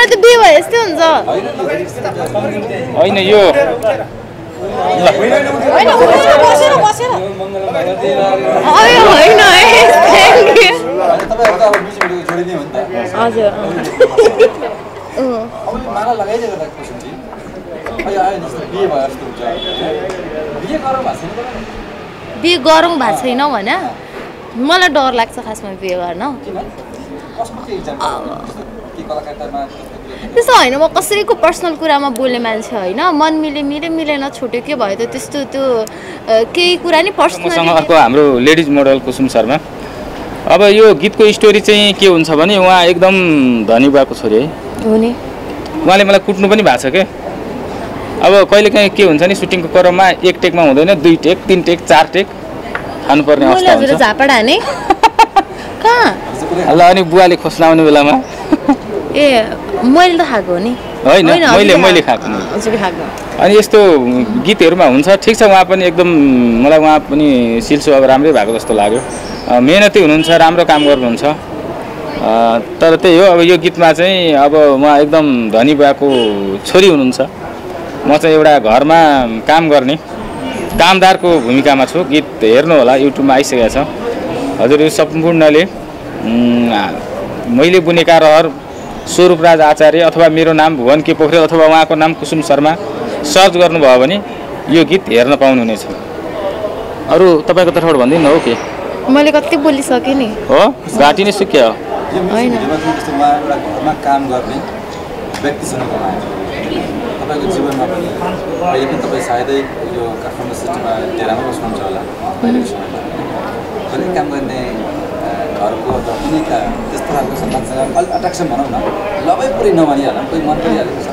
त्यो बिहे भए यस्तै हुन्छ होइन यो बिहे गरौँ भएको छैन भने मलाई डर लाग्छ खासमा बिहे गर्न त्यस्तो होइन म कसैको पर्सनल कुरामा बोल्ने मान्छे होइन मन मिलेन छुट्यो के भयो त त्यस्तो त्यो केही कुरा नि पर्सनल अर्को हाम्रो लेडिज मोडल कुसुम शर्मा अब यो गीतको स्टोरी चाहिँ के हुन्छ भने उहाँ एकदम धनी बुवाको छोरी है हो नि उहाँले मलाई कुट्नु पनि भएको छ के अब कहिलेकाहीँ के हुन्छ नि सुटिङको क्रममा एक टेकमा हुँदैन 2 टेक 3 टेक 4 टेक खानुपर्ने अवस्था हुन्छ झापडा हाने कहाँ ल अनि बुवाले खोस्लाउने बेलामा ए मैले त खाएको नि होइन मैले खाएको नि अनि यस्तो गीतहरूमा हुन्छ ठिक छ उहाँ पनि एकदम मलाई उहाँ पनि सिलसो अब राम्रै भएको जस्तो लाग्यो मेहनती हुनुहुन्छ राम्रो काम गर्नुहुन्छ तर त्यही हो अब यो गीतमा चाहिँ अब उहाँ एकदम धनी बुवाको छोरी हुनुहुन्छ म चाहिँ एउटा घरमा काम गर्ने कामदारको भूमिकामा छु गीत हेर्नु होला युट्युबमा आइसकेको छ हजुर यो सम्पूर्णले मैले बुनेका रहर स्वरूपराज आचार्य अथवा मेरो नाम भुवन के पोखरेल अथवा उहाँको नाम कुसुम शर्मा सर्च गर्नुभयो भने यो गीत हेर्न पाउनुहुनेछ अरू तपाईँको तर्फबाट भनिदिनु हो के मैले कति बोलिसकेँ नि हो घाँटी नै सुक्यो होइन काम गर्ने व्यक्तिसँग तपाईँको जीवनमा पनि अहिले पनि तपाईँ सायदै यो काठमाडौँ सिटीमा डेरामा बस्नुहुन्छ होला अहिलेको समयमा पनि काम गर्ने घरको कुनै त्यस्तो खालको सन्तानसँग अलिक अट्र्याक्सन भनौँ न लभै पुरै नभनिहाल्नु कोही मन परिहालेको छ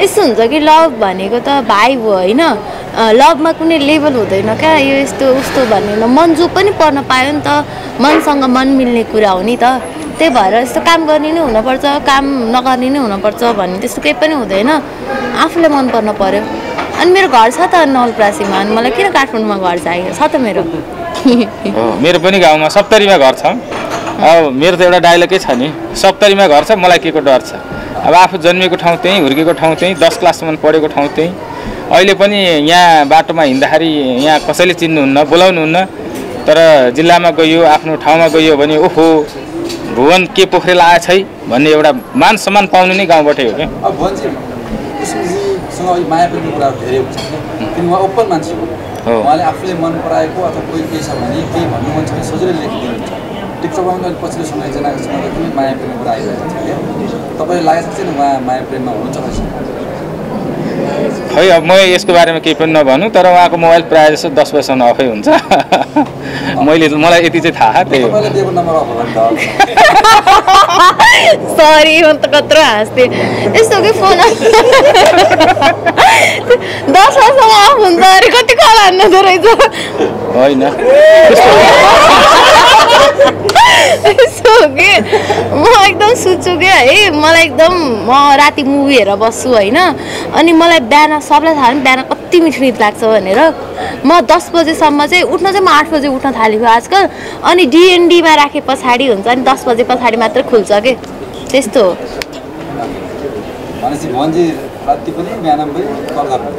यस्तो हुन्छ कि लभ भनेको त भाइ हो होइन लभमा कुनै लेभल हुँदैन क्या यो यस्तो उस्तो भन्ने मन जो पनि पर्न पायो नि त मनसँग मन मिल्ने कुरा हो नि त त्यही भएर यस्तो काम गर्ने नै हुनुपर्छ काम नगर्ने नै हुनुपर्छ भन्ने त्यस्तो केही पनि हुँदैन आफूलाई मन पर्न पर्यो अनि मेरो घर छ त नवलपरासीमा अनि मलाई किन काठमाडौँमा घर चाहियो छ त मेरो पनि गाउँमा सप्तरीमा घर छ अब मेरो त एउटा डायलगै छ नि सप्तरीमा घर छ मलाई के को डर छ अब आफू जन्मेको ठाउँ त्यहीँ हुर्केको ठाउँ त्यहीँ 10 क्लाससम्म पढेको ठाउँ त्यहीँ अहिले पनि यहाँ बाटोमा हिँड्दाखेरि यहाँ कसैले चिन्नुहुन्न बोलाउनुहुन्न तर जिल्लामा गइयो आफ्नो ठाउँमा गइयो भने ओहो भुवन के पोखरेल आएछ है भन्ने एउटा मान सम्मान पाउनु नै गाउँबाटै हो क्या माया पनि कुरा धेरै हुन्छ किन उहाँ ओपन मान्छे हो उहाँले आफूले मन पराएको अथवा कोही केही छ भने केही भन्नु मन छ भने सजिलै लेखिदिनुहुन्छ टिकटकमा पनि अलिक पछिल्लो समय एकजनाको पनि माया प्रेमको कुरा आइरहेको छ क्या तपाईँले लागेको छैन उहाँ माया प्रेममा हुनुहुन्छ खै अब म यसको बारेमा केही पनि नभनौँ तर उहाँको मोबाइल प्रायः जस्तो 10 बजीसम्म अफै हुन्छ मलाई यति चाहिँ थाहा त्यही हो सरी म त कत्रो हाँस्थेँ यस्तो कि फोन 10 बजीसम्म अफ हुन्छ अरे कति कल हान्नु रहेछ होइन यस्तो कि म एकदम सुत्छु क्या है मलाई एकदम म राति मुभी हेरेर बस्छु होइन अनि मलाई बिहान सबलाई थाहा नि बिहान कति मिठो निद लाग्छ भनेर म 10 बजेसम्म चाहिँ उठ्न चाहिँ म 8 बजे उठ्न थालेको आजकल अनि डिएनडीमा राखे पछाडि हुन्छ अनि 10 बजे पछाडि मात्र खुल्छ के त्यस्तो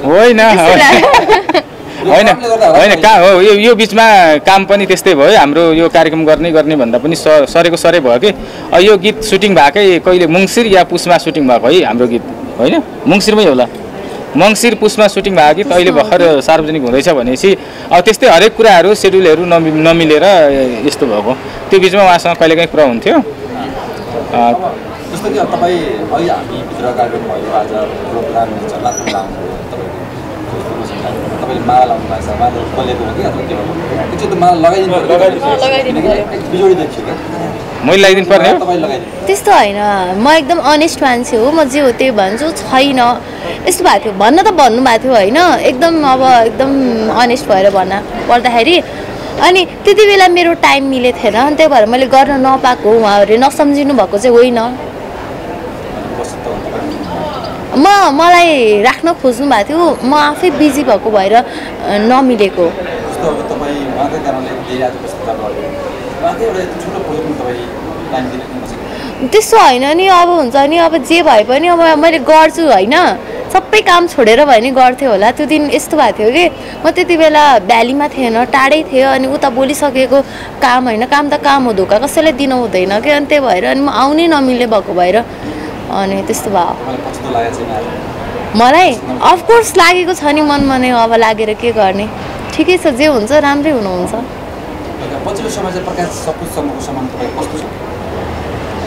होइन होइन होइन कहाँ हो यो बिचमा काम पनि त्यस्तै भयो हाम्रो यो कार्यक्रम गर्ने भन्दा पनि सरेको सरै भयो कि यो गीत सुटिङ भएकै कहिले मङ्सिर या पुसमा सुटिङ भएको है हाम्रो गीत होइन मङ्सिरमै होला मङ्सिर पुसमा सुटिङ भएको गीत अहिले भर्खर सार्वजनिक हुँदैछ भनेपछि अब त्यस्तै हरेक कुराहरू सेड्युलहरू नमिलेर यस्तो भएको त्यो बिचमा उहाँसँग कहिलेकाहीँ कुरा हुन्थ्यो जस्तो कि तपाईँ अहिले हामी भित्र कार्यक्रम भयो आज प्रोग्राम हुन्छ तपाईँले माला लाउनु भएको छ माला खोलेको हो कि अथवा के हो त्यो त माला लगाइदिनु बिजोडी देखियो क्या मैले लगाइदिनु पर्ने त्यस्तो होइन म एकदम अनेस्ट मान्छे हो म जे हो त्यही भन्छु छैन यस्तो भएको थियो भन्न त भन्नुभएको थियो होइन एकदम अब एकदम अनेस्ट भएर भन्न पर्दाखेरि अनि त्यति बेला मेरो टाइम मिलेको थिएन त्यही भएर मैले गर्न नपाएको उहाँहरूले नसम्झिनु भएको चाहिँ होइन मलाई राख्न खोज्नु भएको थियो म आफै बिजी भएको भएर नमिलेको त्यस्तो होइन नि अब हुन्छ नि अब जे भए पनि अब मैले गर्छु होइन सबै काम छोडेर भए नि गर्थेँ होला त्यो दिन यस्तो भएको थियो कि म त्यति बेला भ्यालीमा थिएन टाढै थियो अनि उता बोलिसकेको काम होइन काम त काम हो धोका कसैलाई दिनु हुँदैन कि अनि त्यही भएर अनि म आउनै नमिल्ने भएको भएर अनि त्यस्तो भयो मलाई अफकोर्स लागेको छ नि मनमा नै अब लागेर के गर्ने ठिकै छ जे हुन्छ राम्रै हुनुहुन्छ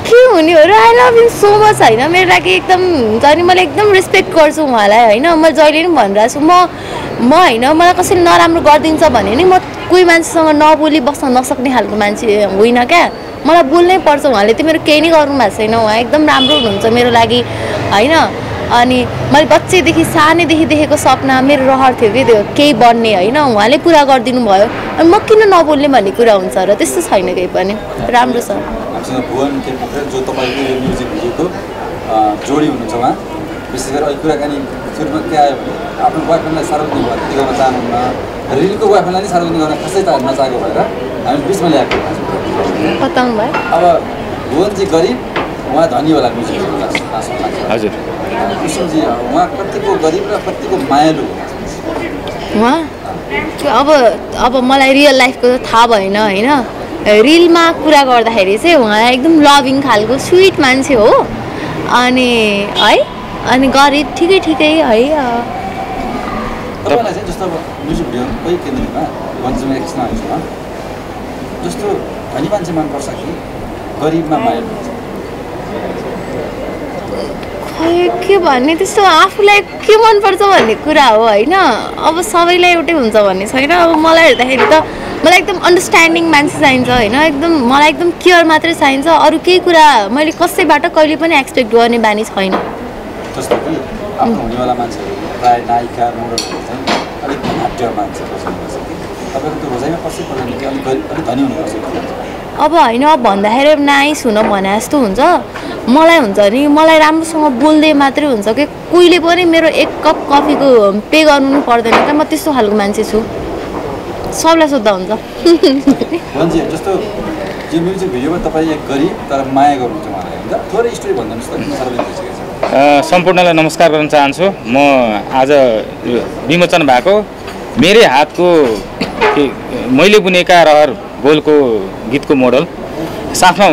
के हुने हो र I love you so much होइन मेरो लागि एकदम हुन्छ नि मैले एकदम रेस्पेक्ट गर्छु उहाँलाई होइन म जहिले पनि भनिरहेको छु म होइन मलाई कसैले नराम्रो गरिदिन्छ भने नि म कोही मान्छेसँग नबोली बस्न नसक्ने खालको मान्छे होइन क्या मलाई बोल्नै पर्छ उहाँले त्यो मेरो केही नै गर्नु भएको छैन उहाँ एकदम राम्रो हुनुहुन्छ मेरो लागि होइन अनि मैले बच्चैदेखि सानैदेखि देखेको सपना मेरो रहर थियो कि त्यो केही बन्ने होइन उहाँले पुरा गरिदिनु भयो अनि म किन नबोल्ने भन्ने कुरा हुन्छ र त्यस्तो छैन केही पनि राम्रो छ भुवन के पोखरेल जो तपाईँको यो म्युजिक भिडियोको जोडी हुनुहुन्छ उहाँ विशेष गरी अहिले कुराकानी सुरुमा के आयो भने आफ्नो बोयफ्रेन्डलाई सार्वजनिक भर्ती गर्न चाहनुहुन्न रिलको बोयफ्रेन्डलाई नै सार्वजनिक गर्न कसै नचाहेको भएर हामी बिचमा ल्याएको बताउनु भयो अब भुवनजी गरिब उहाँ धनी होला म्युजिक हजुर कृष्णजी उहाँ कतिको गरिब र कतिको मायालु उहाँ अब मलाई रियल लाइफको त थाहा भएन होइन रिलमा कुरा गर्दाखेरि चाहिँ उहाँ एकदम लभिङ खालको स्विट मान्छे हो अनि है अनि गरिब ठिकै है तपाईँलाई चाहिँ जस्तो अब म्युजिक भिडियो कोही केन्द्रमा भन्छौँ एकछिन जस्तो धनी मान्छे मनपर्छ कि गरिबमा माया के भन्ने त्यस्तो आफूलाई के मनपर्छ भन्ने कुरा हो होइन अब सबैलाई एउटै हुन्छ भन्ने छैन अब मलाई हेर्दाखेरि त मलाई एकदम अन्डरस्ट्यान्डिङ मान्छे चाहिन्छ होइन एकदम मलाई एकदम केयर मात्रै चाहिन्छ अरू केही कुरा मैले कसैबाट कहिले पनि एक्सपेक्ट गर्ने बानी छैन जस्तो कि आफ्नो हुनेवाला मान्छेहरू प्राय नायिका मोडलहरू चाहिँ अलिक नाट्य मान्छे बस्नुपर्छ कि तपाईँको त्यो रोजाइमा कसै पर्दैन कि अलिक धनी हुनुपर्छ अब होइन भन्दाखेरि नाइस हुन भने जस्तो हुन्छ मलाई हुन्छ नि मलाई राम्रोसँग बोल्दै मात्रै हुन्छ कि कोहीले पनि मेरो एक कप कफीको पे गर्नु पनि पर्दैन क्या म त्यस्तो खालको मान्छे छु सबलाई सोद्धा हुन्छ जस्तो यो म्युजिक भिडियोमा तपाईँ एक गरिब तर माया गर्नुहुन्छ उहाँलाई हुन्छ थोरै स्टोरी भनिदिनुहोस् त सम्पूर्णलाई नमस्कार गर्न चाहन्छु म आज विमोचन भएको मेरै हातको मैले बुनेका रहर बोलको गीतको मोडल साथमा